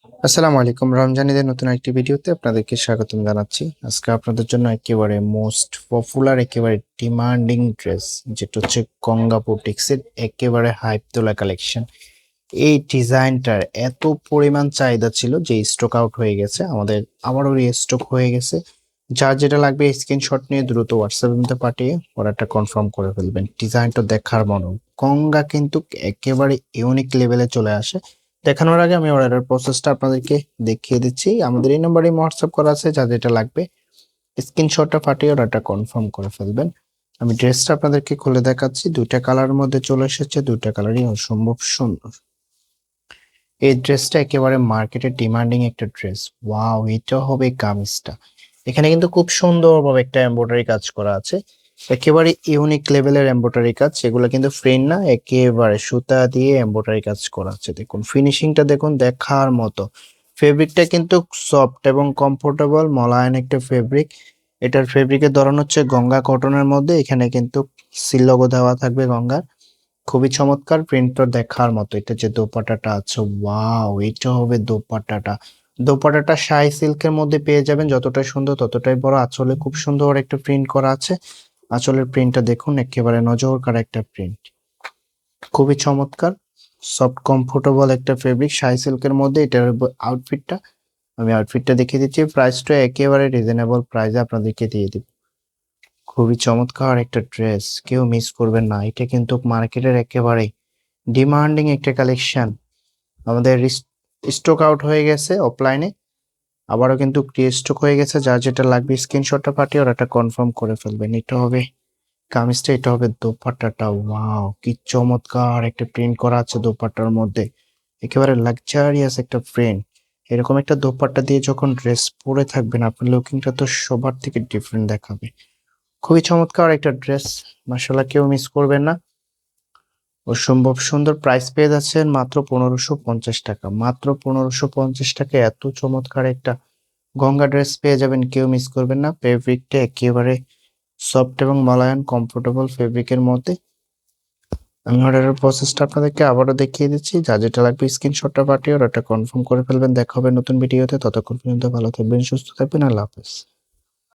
আসসালামু আলাইকুম। রমজান ঈদের নতুন একটি ভিডিওতে আপনাদেরকে স্বাগতম জানাচ্ছি। আজকে আপনাদের জন্য একেবারে মোস্ট পপুলার একেবারে ডিমান্ডিং ড্রেস যেটা হচ্ছে গঙ্গা বুটিক্সের একেবারে হাইপ তোলা কালেকশন। এই ডিজাইনটার এত পরিমাণ চাহিদা ছিল যে স্টক আউট হয়ে গেছে, আমাদের আবারও রিস্টক হয়ে গেছে। যার যেটা লাগবে স্ক্রিনশট নিয়ে দ্রুত হোয়াটসঅ্যাপের মধ্যে পাঠিয়ে অর্ডারটা কনফার্ম করে ফেলবেন। ডিজাইনটা দেখার মতো, গঙ্গা কিন্তু একেবারে ইউনিক লেভেলে চলে আসে। দেখানোর আগে আমি অর্ডারের প্রসেসটা আপনাদেরকে দেখিয়ে দিচ্ছি। আমাদের এই নম্বরে হোয়াটসঅ্যাপ করা আছে, যা যেটা লাগবে স্ক্রিনশটটা পাঠিয়ে অর্ডারটা কনফার্ম করে ফেলবেন। আমি ড্রেসটা আপনাদেরকে খুলে দেখাচ্ছি। দুইটা কালারের মধ্যে চলে এসেছে, দুইটা কালারই অসম্ভব সুন্দর। এই ড্রেসটা একেবারে মার্কেটে ডিমান্ডিং একটা ড্রেস। ওয়াও, এটা হবে কামিজটা। এখানে কিন্তু খুব সুন্দরভাবে একটা এমব্রয়ডারি কাজ করা আছে, একেবারে ইউনিক লেভেলের এমব্রয়ডারি কাজ। এগুলো কিন্তু ফ্রেম না, একেবারে সুতা দিয়ে এমব্রয়ডারি কাজ করা আছে। দেখুন ফিনিশিংটা দেখুন, দেখার মতো। ফেব্রিকটা কিন্তু সফট এবং কমফোর্টেবল মোলায়েম একটা ফেব্রিক। এটার ফেব্রিকের ধরন হচ্ছে গঙ্গা কটনের মধ্যে। এখানে কিন্তু সিল লোগো দেওয়া থাকবে গঙ্গার। খুবই চমৎকার, প্রিন্টটা দেখার মতো। এটা যে দোপাট্টাটা আছে, ওয়াও, এটা হবে দোপাট্টাটা। দোপাট্টাটা শাই সিল্কের মধ্যে পেয়ে যাবেন, যতটা সুন্দর ততটাই বড়। আঁচলে খুব সুন্দর একটা প্রিন্ট করা আছে। আঁচলের প্রিন্টটা দেখুন, একেবারে নজর কাড়া একটা প্রিন্ট, খুবই চমৎকার। সফট কমফোর্টেবল একটা ফেব্রিক শাই সিল্কের মধ্যে। এটার আউটফিটটা আমি আউটফিটটা দেখিয়ে দিচ্ছি। প্রাইসটা একেবারে রিজনেবল প্রাইসে আপনাদেরকে দিয়ে দিব। খুবই চমৎকার একটা ড্রেস, কেউ মিস করবেন না। এটা কিন্তু মার্কেটের একেবারে ডিমান্ডিং একটা কালেকশন। আমাদের স্টক আউট হয়ে গেছে অফলাইনে, আবারও কিন্তু স্টক হয়ে গেছে। যার যেটা লাগবে স্ক্রিনশটটা পাঠিয়ে ওটা কনফার্ম করে ফেলবেন। এটা হবে কামিজটা, এটা হবে দোপাট্টাটা। ওয়াও, কি চমৎকার একটা প্রিন্ট করা আছে দোপাট্টার মধ্যে। একেবারে লাক্সারিয়াস একটা প্রিন্ট। এরকম একটা দোপাট্টা দিয়ে যখন ড্রেস পরে থাকবেন, আপনার লুকিংটা তো সবার থেকে ডিফারেন্ট দেখাবে। খুবই চমৎকার একটা ড্রেস, মাশাআল্লাহ, কেউ মিস করবেন না। অসম্ভব সুন্দর। প্রাইস পেয়ে যাচ্ছেন মাত্র 1550 টাকা। মাত্র 1550 টাকা এত চমৎকার একটা গঙ্গা ড্রেস পেয়ে যাবেন, কেউ মিস করবেন না। ফেব্রিকটা একেবারে সফট এবং মোলায়েম কমফোর্টেবল ফেব্রিকের মধ্যে। আমি অর্ডারের প্রসেসটা আপনাদেরকে আবারও দেখিয়ে দিচ্ছি। যা যেটা লাগবে স্ক্রিনশটটা পাঠিয়ে অর্ডারটা কনফার্ম করে ফেলবেন। দেখা হবে নতুন ভিডিওতে। ততক্ষণ পর্যন্ত ভালো থাকবেন, সুস্থ থাকবেন। আল্লাহ হাফেজ।